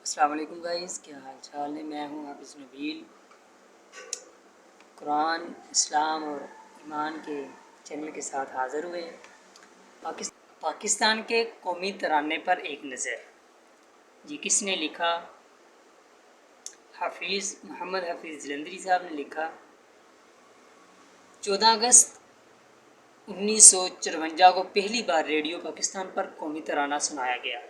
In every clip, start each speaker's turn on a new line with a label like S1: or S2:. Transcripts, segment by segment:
S1: السلام علیکم گائز، کیا حال چال ہے؟ میں ہوں حافظ نبیل۔ قرآن، اسلام اور ایمان کے چینل کے ساتھ حاضر ہوئے ہیں۔ پاکستان کے قومی ترانے پر ایک نظر۔ جی کس نے لکھا؟ محمد حفیظ جلندری صاحب نے لکھا۔ 14 اگست 1954 کو پہلی بار ریڈیو پاکستان پر قومی ترانہ سنایا گیا۔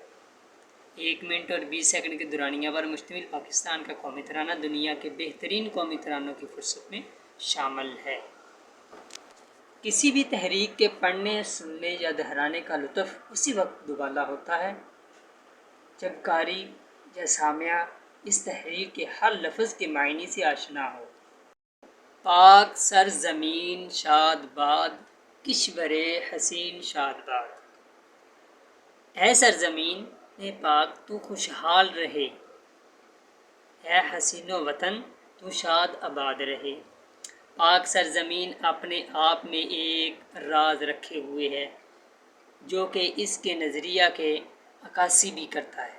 S1: 1 منٹ اور 20 سیکنڈ کے دورانیہ پر مشتمل پاکستان کا قومی ترانہ دنیا کے بہترین قومی ترانوں کی فہرست میں شامل ہے۔ کسی بھی تحریک کے پڑھنے، سننے یا دہرانے کا لطف اسی وقت دوبالا ہوتا ہے جب قاری یا سامع اس تحریک کے ہر لفظ کے معنی سے آشنا ہو۔ پاک سرزمین شاد باد، کشور حسین شاد باد۔ اے سرزمین پاک تو خوشحال رہے، اے حسین و وطن تو شاد آباد رہے۔ پاک سرزمین اپنے آپ میں ایک راز رکھے ہوئے ہے جو کہ اس کے نظریہ کے عکاسی بھی کرتا ہے۔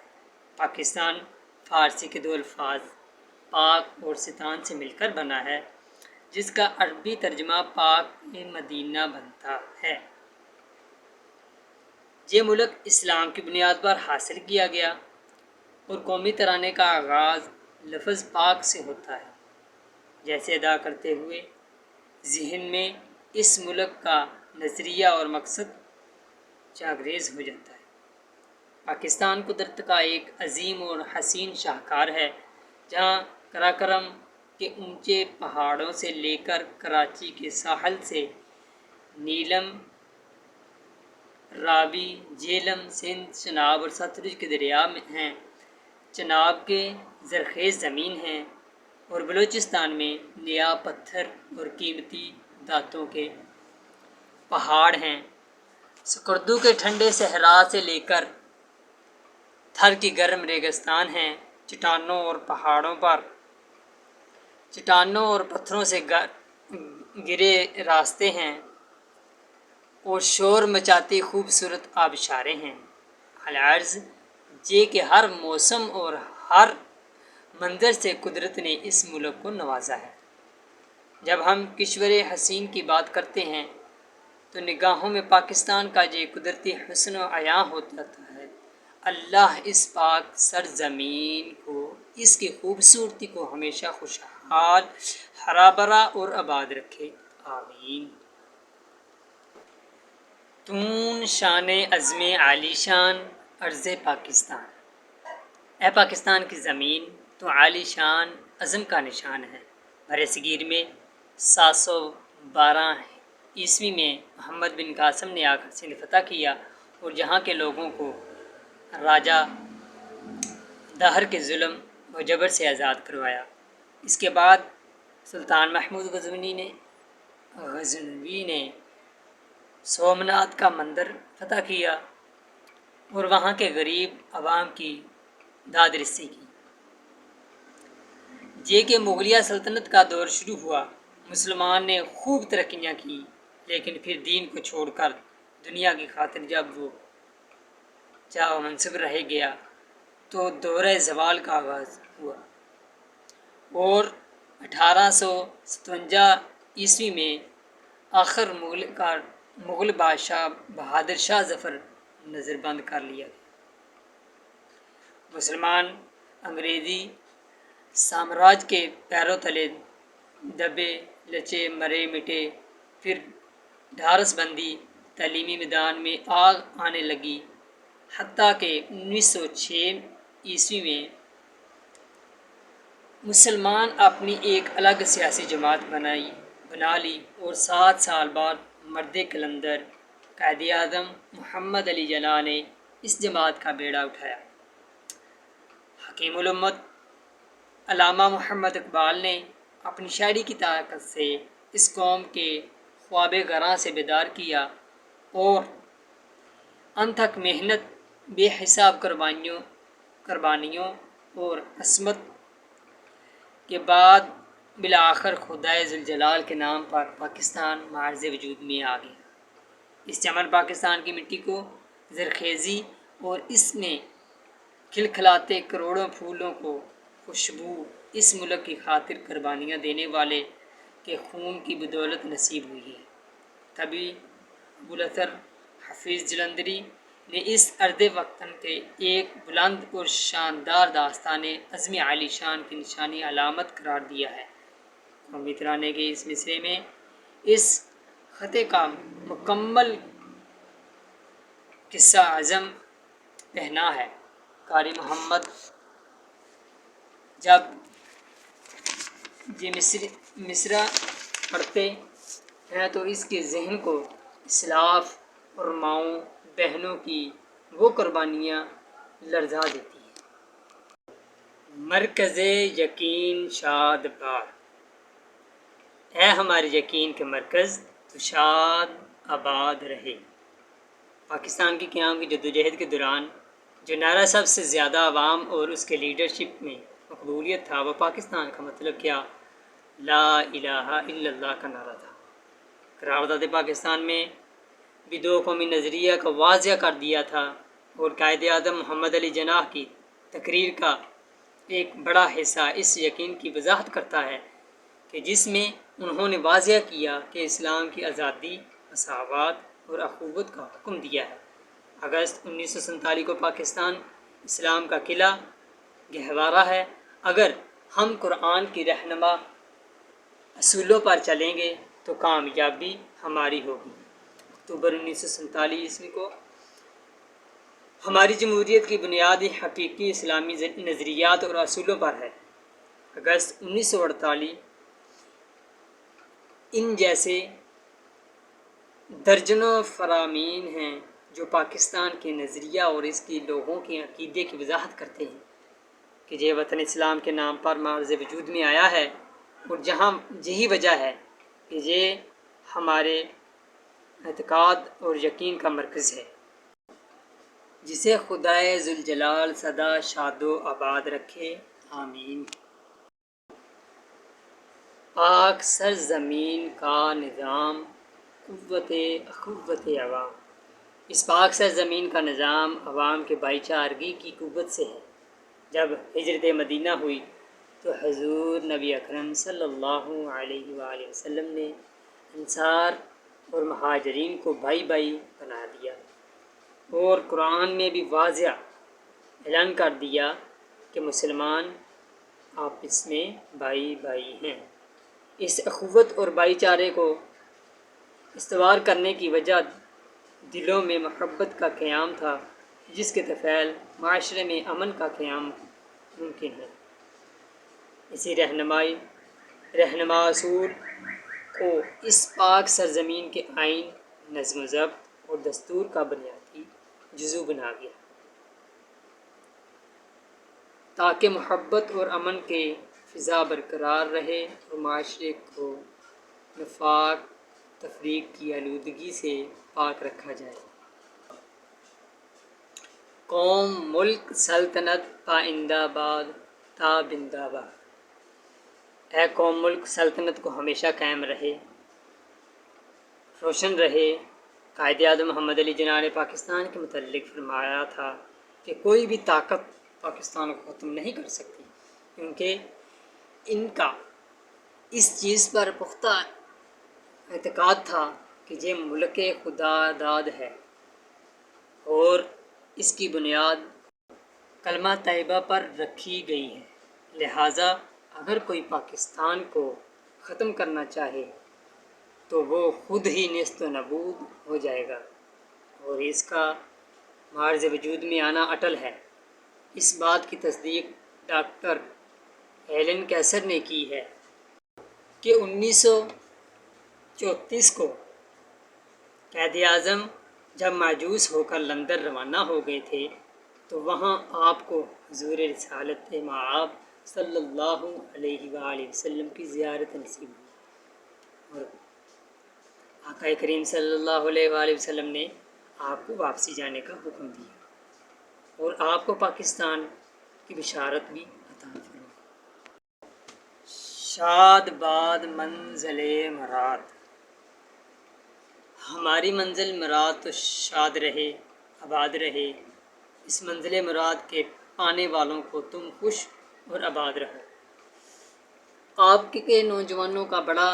S1: پاکستان فارسی کے 2 الفاظ پاک اور ستان سے مل کر بنا ہے، جس کا عربی ترجمہ پاک مدینہ بنتا ہے۔ یہ ملک اسلام کی بنیاد پر حاصل کیا گیا اور قومی ترانے کا آغاز لفظ پاک سے ہوتا ہے، جیسے ادا کرتے ہوئے ذہن میں اس ملک کا نظریہ اور مقصد جاگریز ہو جاتا ہے۔ پاکستان قدرت کا ایک عظیم اور حسین شاہکار ہے، جہاں قراقرم کے اونچے پہاڑوں سے لے کر کراچی کے ساحل سے نیلم، راوی، جہلم، سندھ، چناب اور ستلج کے دریا ہیں۔ چناب کے زرخیز زمین ہیں اور بلوچستان میں نیا پتھر اور قیمتی دھاتوں کے پہاڑ ہیں۔ سکردو کے ٹھنڈے صحرا سے لے کر تھر کی گرم ریگستان ہیں۔ چٹانوں اور پتھروں سے گرے راستے ہیں اور شور مچاتی خوبصورت آبشاریں ہیں۔ العرض یہ کہ ہر موسم اور ہر منظر سے قدرت نے اس ملک کو نوازا ہے۔ جب ہم کشور حسین کی بات کرتے ہیں تو نگاہوں میں پاکستان کا یہ قدرتی حسن عیاں ہو جاتا ہے۔ اللہ اس پاک سرزمین کو، اس کی خوبصورتی کو ہمیشہ خوشحال، ہرا بھرا اور آباد رکھے، آمین۔ تون شان عظم عالی شان ارض پاکستان۔ اے پاکستان کی زمین، تو عالی شان عزم کا نشان ہے۔ برصغیر میں 712 عیسوی میں محمد بن قاسم نے آ کر سندھ فتح کیا اور یہاں کے لوگوں کو راجہ داہر کے ظلم و جبر سے آزاد کروایا۔ اس کے بعد سلطان محمود غزنوی نے سومنات کا مندر فتح کیا اور وہاں کے غریب عوام کی داد رسی کی۔ یہ کہ مغلیہ سلطنت کا دور شروع ہوا، مسلمان نے خوب ترقیاں کی، لیکن پھر دین کو چھوڑ کر دنیا کی خاطر جب وہ جاہ و منصب رہ گیا تو دورہ زوال کا آغاز ہوا اور 1857 عیسوی میں آخر مغل بادشاہ بہادر شاہ ظفر نظر بند کر لیا گیا۔ مسلمان انگریزی سامراج کے پیروں تلے دبے لچے مرے مٹے، پھر ڈھارس بندی تعلیمی میدان میں آگ آنے لگی، حتیٰ کہ 1906 عیسوی میں مسلمان اپنی ایک الگ سیاسی جماعت بنا لی اور 7 سال بعد مرد قلندر قائد اعظم محمد علی جناح نے اس جماعت کا بیڑا اٹھایا۔ حکیم الامت علامہ محمد اقبال نے اپنی شاعری کی طاقت سے اس قوم کے خواب گراں سے بیدار کیا اور انتھک محنت، بے حساب قربانیوں اور عصمت کے بعد بالآخر خدائے ذوالجلال کے نام پر پاکستان معرض وجود میں آ گیا۔ اس چمن پاکستان کی مٹی کو زرخیزی اور اس میں کھلکھلاتے کروڑوں پھولوں کو خوشبو اس ملک کی خاطر قربانیاں دینے والے کے خون کی بدولت نصیب ہوئی ہے۔ تبھی ابوالاثر حفیظ جلندری نے اس ارد وطن کے ایک بلند اور شاندار داستان عزم عالی شان کی نشانی علامت قرار دیا ہے۔ قومی ترانے کے اس مصرے میں اس خطے کا مکمل قصہ عظم پہنا ہے۔ قاری محمد جب یہ مصرع پڑھتے ہیں تو اس کے ذہن کو اسلاف اور ماؤں بہنوں کی وہ قربانیاں لرزا دیتی ہیں۔ مرکز یقین شاد باد، اے ہمارے یقین کے مرکز تو شاد آباد رہے۔ پاکستان کی قیام کی جدوجہد کے دوران جو نعرہ سب سے زیادہ عوام اور اس کے لیڈرشپ میں مقبولیت تھا وہ پاکستان کا مطلب کیا لا الہ الا اللہ کا نعرہ تھا۔ قرارداد پاکستان میں بھی دو قومی نظریہ کا واضح کر دیا تھا اور قائد اعظم محمد علی جناح کی تقریر کا ایک بڑا حصہ اس یقین کی وضاحت کرتا ہے کہ جس میں انہوں نے واضح کیا کہ اسلام کی آزادی، مساوات اور اخوت کا حکم دیا ہے۔ اگست 1947 کو پاکستان اسلام کا قلعہ گہوارہ ہے۔ اگر ہم قرآن کی رہنما اصولوں پر چلیں گے تو کامیابی ہماری ہوگی۔ اکتوبر 1947 کو ہماری جمہوریت کی بنیاد حقیقی اسلامی نظریات اور اصولوں پر ہے۔ اگست 1948 ان جیسے درجنوں فرامین ہیں جو پاکستان کے نظریہ اور اس کے لوگوں کے عقیدے کی وضاحت کرتے ہیں کہ یہ وطن اسلام کے نام پر معرض وجود میں آیا ہے اور جہاں یہی وجہ ہے کہ یہ ہمارے اعتقاد اور یقین کا مرکز ہے، جسے خدائے ذوالجلال سدا شاد و آباد رکھے، آمین۔ پاک سرزمین کا نظام قوت اخوت عوام، اس پاک سرزمین کا نظام عوام کے بھائی چارگی کی قوت سے ہے۔ جب ہجرت مدینہ ہوئی تو حضور نبی اکرم صلی اللہ علیہ وآلہ وسلم نے انصار اور مہاجرین کو بھائی بھائی بنا دیا اور قرآن میں بھی واضح اعلان کر دیا کہ مسلمان آپس میں بھائی بھائی ہیں۔ اس اخوت اور بھائی چارے کو استوار کرنے کی وجہ دلوں میں محبت کا قیام تھا، جس کے طفیل معاشرے میں امن کا قیام ممکن ہے۔ اسی رہنما اصول کو اس پاک سرزمین کے آئین، نظم و ضبط اور دستور کا بنیادی جزو بنا گیا تاکہ محبت اور امن کے فضا برقرار رہے اور معاشرے کو نفاق تفریق کی آلودگی سے پاک رکھا جائے۔ قوم، ملک، سلطنت پائندہ باد تا بندہ باد، اے قوم، ملک، سلطنت کو ہمیشہ قائم رہے، روشن رہے۔ قائد اعظم محمد علی جناح نے پاکستان کے متعلق فرمایا تھا کہ کوئی بھی طاقت پاکستان کو ختم نہیں کر سکتی، کیونکہ ان کا اس چیز پر پختہ اعتقاد تھا کہ یہ ملک خدا داد ہے اور اس کی بنیاد کلمہ طیبہ پر رکھی گئی ہے، لہٰذا اگر کوئی پاکستان کو ختم کرنا چاہے تو وہ خود ہی نیست و نابود ہو جائے گا اور اس کا معرض وجود میں آنا اٹل ہے۔ اس بات کی تصدیق ڈاکٹر ایلن کیسر نے کی ہے کہ 1934 کو قائد اعظم جب مایوس ہو کر لندن روانہ ہو گئے تھے تو وہاں آپ کو حضور رسالت مآب صلی اللہ علیہ وآلہ وسلم کی زیارت نصیب ہوئی اور آقا کریم صلی اللہ علیہ وآلہ وسلم نے آپ کو واپسی جانے کا حکم دیا اور آپ کو پاکستان کی بشارت بھی عطا فرمائی۔ شاد باد منزل مراد، ہماری منزل مراد تو شاد رہے، آباد رہے۔ اس منزل مراد کے آنے والوں کو تم خوش اور آباد رہو۔ آپ کے نوجوانوں کا بڑا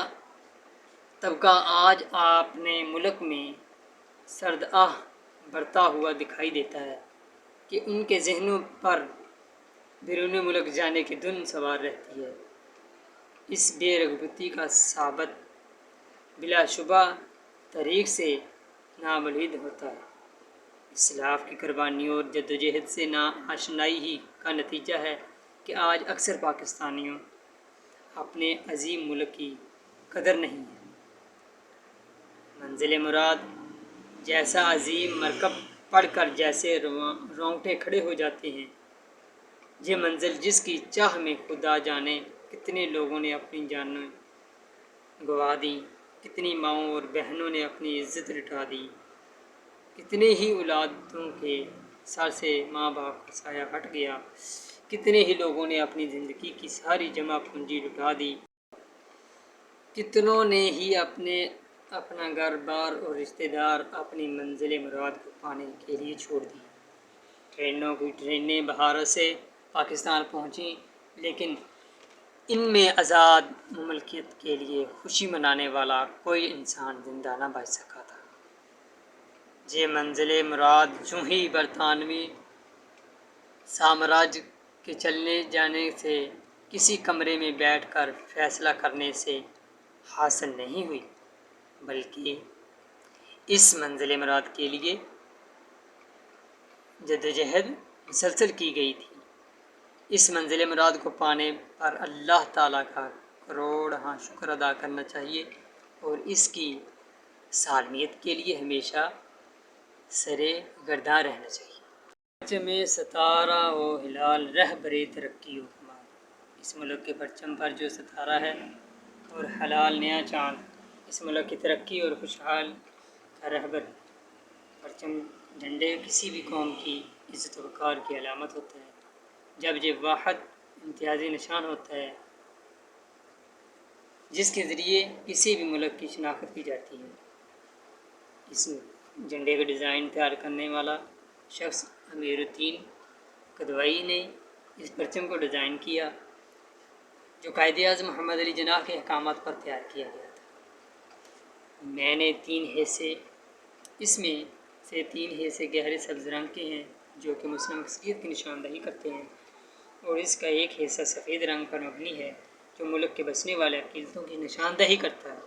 S1: طبقہ آج اپنے ملک میں سرد آہ بڑھتا ہوا دکھائی دیتا ہے کہ ان کے ذہنوں پر بیرون ملک جانے کی دھن سوار رہتی ہے۔ اس بے رغبتی کا ثابت بلا شبہ تاریخ سے نابلد ہوتا ہے۔ اسلاف کی قربانیوں اور جدوجہد سے ناآشنائی ہی کا نتیجہ ہے کہ آج اکثر پاکستانیوں اپنے عظیم ملک کی قدر نہیں ہے۔ منزل مراد جیسا عظیم مرکب پڑھ کر جیسے رونگٹے کھڑے ہو جاتے ہیں، یہ منزل جس کی چاہ میں خدا جانے کتنے لوگوں نے اپنی جانیں گنوا دیں، کتنی ماؤں اور بہنوں نے اپنی عزت لٹا دی، کتنے ہی اولادوں کے سر سے ماں باپ کا سایہ ہٹ گیا، کتنے ہی لوگوں نے اپنی زندگی کی ساری جمع پونجی لٹا دی، کتنوں نے ہی اپنا گھر بار اور رشتہ دار اپنی منزل مراد کو پانے کے لیے چھوڑ دی۔ ٹرینوں کی ٹرینیں بھارت سے پاکستان پہنچیں، لیکن ان میں آزاد مملکت کے لیے خوشی منانے والا کوئی انسان زندہ نہ بچ سکا تھا۔ یہ منزل مراد یوں ہی برطانوی سامراج کے چلنے جانے سے، کسی کمرے میں بیٹھ کر فیصلہ کرنے سے حاصل نہیں ہوئی، بلکہ اس منزل مراد کے لیے جدوجہد مسلسل کی گئی تھی۔ اس منزل مراد کو پانے پر اللہ تعالیٰ کا کروڑہا شکر ادا کرنا چاہیے اور اس کی سالمیت کے لیے ہمیشہ سرِ گرداں رہنا چاہیے۔ پرچم ستارہ و ہلال رہبر ترقی و کمال۔ اس ملک کے پرچم پر جو ستارہ ہے اور ہلال نیا چاند اس ملک کی ترقی اور خوشحال کا رہبر ہے۔ پرچم جھنڈے کسی بھی قوم کی عزت و وقار کی علامت ہوتا ہے۔ جب یہ واحد امتیازی نشان ہوتا ہے جس کے ذریعے کسی بھی ملک کی شناخت کی جاتی ہے۔ اس جھنڈے کا ڈیزائن تیار کرنے والا شخص امیر الدین کدوئی نے اس پرچم کو ڈیزائن کیا، جو قائد اعظم محمد علی جناح کے احکامات پر تیار کیا گیا تھا۔ میں نے 3 حصے، اس میں سے 3 حصے گہرے سبز رنگ کے ہیں جو کہ مسلم اکثریت کی نشاندہی کرتے ہیں، اور اس کا ایک حصہ سفید رنگ پر مبنی ہے جو ملک کے بسنے والے عقیدتوں کی نشاندہی کرتا ہے۔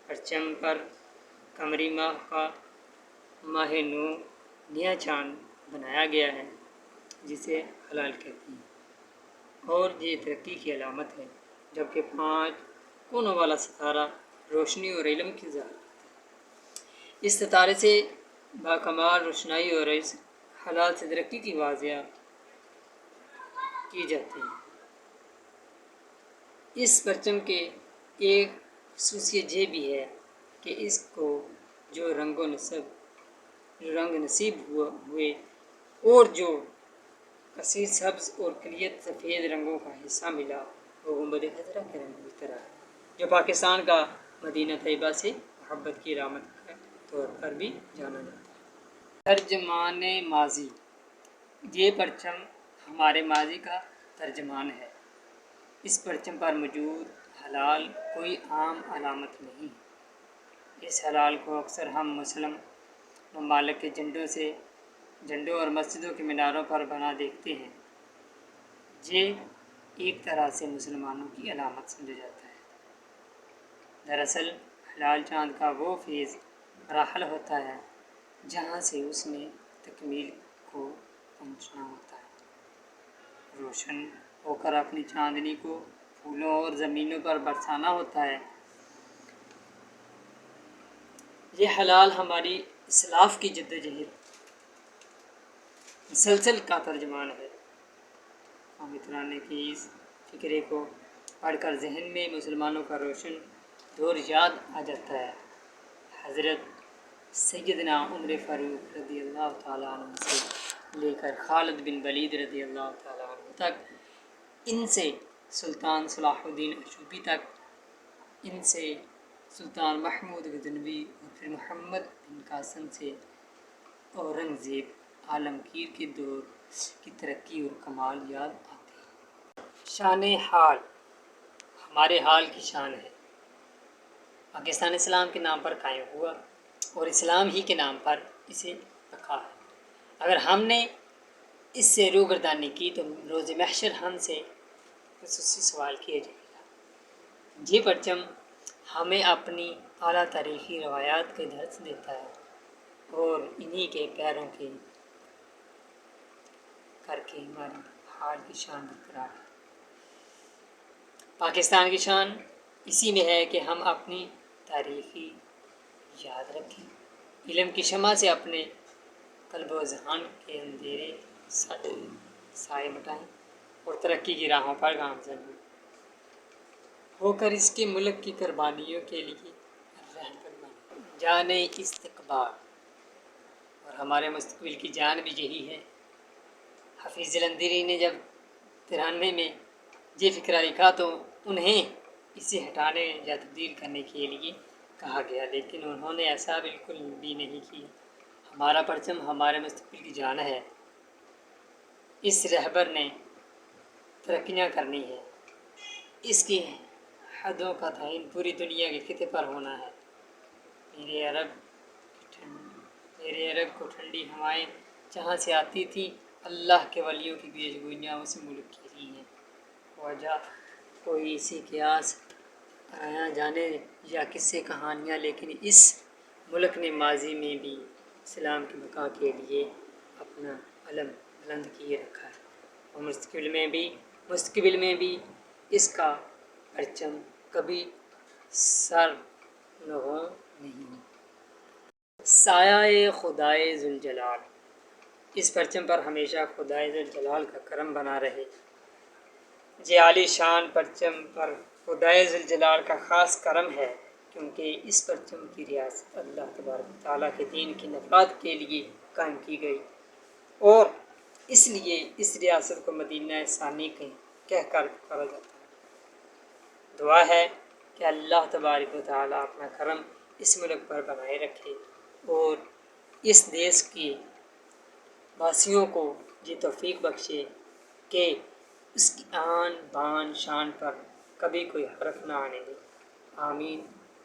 S1: پرچم پر قمری ماہ کا ماہ نو نیا چاند بنایا گیا ہے جسے ہلال کہتے ہیں، اور یہ ترقی کی علامت ہے، جبکہ 5 کونوں والا ستارہ روشنی اور علم کی ظاہر کرتا ہے۔ اس ستارے سے باکمال روشنائی اور اس ہلال سے ترقی کی واضح کی جاتی ہے۔ اس پرچم کے ایک خصوصیت یہ بھی ہے کہ اس کو جو رنگ نصیب ہوئے اور جو کثیر سبز اور کلیت سفید رنگوں کا حصہ ملا، وہ گنبد خضرا کے رنگ کی طرح ہے، جو پاکستان کا مدینہ طیبہ سے محبت کی علامت کے طور پر بھی جانا جاتا ہے۔ ترجمان ماضی۔ یہ پرچم ہمارے ماضی کا ترجمان ہے۔ اس پرچم پر موجود ہلال کوئی عام علامت نہیں ہے۔ اس ہلال کو اکثر ہم مسلم ممالک کے جھنڈوں اور مسجدوں کے میناروں پر بنا دیکھتے ہیں۔ یہ ایک طرح سے مسلمانوں کی علامت سمجھا جاتا ہے۔ دراصل ہلال چاند کا وہ فیض مراحل ہوتا ہے جہاں سے اس نے تکمیل کو پہنچنا ہوتا ہے، روشن ہو کر اپنی چاندنی کو پھولوں اور زمینوں پر برسانا ہوتا ہے۔ یہ ہلال ہماری اسلاف کی جدوجہد مسلسل کا ترجمان ہے۔ قومی ترانے کی اس فقرے کو پڑھ کر ذہن میں مسلمانوں کا روشن دور یاد آ جاتا ہے۔ حضرت سیدنا عمر فاروق رضی اللہ تعالیٰ عنہ سے لے کر خالد بن ولید رضی اللہ تعالیٰ عنہ تک، ان سے سلطان صلاح الدین ایوبی تک، ان سے سلطان محمود غزنوی اور پھر محمد بن قاسم سے اورنگزیب عالمگیر کے دور کی ترقی اور کمال یاد آتے ہیں۔ شان حال، ہمارے حال کی شان ہے۔ پاکستان اسلام کے نام پر قائم ہوا اور اسلام ہی کے نام پر اسے رکھا ہے۔ اگر ہم نے اس سے روگردانی کی تو روز محشر ہم سے خصوصی سوال کیا جائے گا۔ یہ پرچم ہمیں اپنی اعلیٰ تاریخی روایات کے درس دیتا ہے اور انہی کے پیروں کے کر کے ہماری حال کی شان برقرار ہے۔ پاکستان کی شان اسی میں ہے کہ ہم اپنی تاریخی یاد رکھیں، علم کی شمع سے اپنے قلب و ذہن کے اندھیرے سائے مٹائیں اور ترقی کی راہوں پر گامزن ہو کر اس کے ملک کی قربانیوں کے لیے رہبر بنیں۔ جان استقبال، اور ہمارے مستقبل کی جان بھی یہی ہے۔ حفیظ جلندھری نے جب 93 میں یہ فقرہ لکھا تو انہیں اسے ہٹانے یا تبدیل کرنے کے لیے کہا گیا، لیکن انہوں نے ایسا بالکل بھی نہیں کیا۔ ہمارا پرچم ہمارے مستقبل کی جان ہے، اس رہبر نے ترقیاں کرنی ہے، اس کی حدوں کا تعین پوری دنیا کے خطے پر ہونا ہے۔ میرے عرب کو ٹھنڈی ہوائیں جہاں سے آتی تھیں، اللہ کے ولیوں کی پیشگوئیاں اس ملک کی ہی ہیں۔ وجہ کوئی اسی قیاس آیا جانے یا قصے کہانیاں، لیکن اس ملک نے ماضی میں بھی اسلام کی بقا کے لیے اپنا علم بلند کیے رکھا ہے اور مستقبل میں بھی اس کا پرچم کبھی سر نگوں نہیں۔ سایہ خدائے ذوالجلال، اس پرچم پر ہمیشہ خدائے ذوالجلال کا کرم بنا رہے۔ یہ عالی شان پرچم پر خدائے ذوالجلال کا خاص کرم ہے، کیونکہ اس پرچم کی ریاست اللہ تبارک و تعالیٰ کے دین کی نفاذ کے لیے قائم کی گئی، اور اس لیے اس ریاست کو مدینہ ثانی کہہ کر پکارا جاتا ہے۔ دعا ہے کہ اللہ تبارک و تعالیٰ اپنا کرم اس ملک پر بنائے رکھے اور اس دیش کے واسیوں کو یہ توفیق بخشے کہ اس کی آن بان شان پر کبھی کوئی حرف نہ آنے دے۔ آمین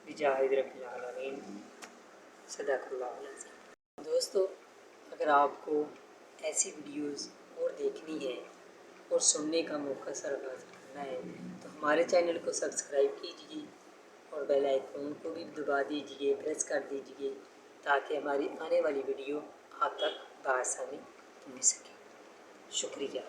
S1: بجاہ رب العالمین، صدق اللہ العظیم۔ دوستو، اگر آپ کو ایسی ویڈیوز اور دیکھنی ہے اور سننے کا موقع سرفراز کرنا ہے تو ہمارے چینل کو سبسکرائب کیجیے اور بیل آئیکن کو بھی دبا دیجیے، پریس کر دیجیے، تاکہ ہماری آنے والی ویڈیو آپ تک بآسانی مل سکے۔ شکریہ۔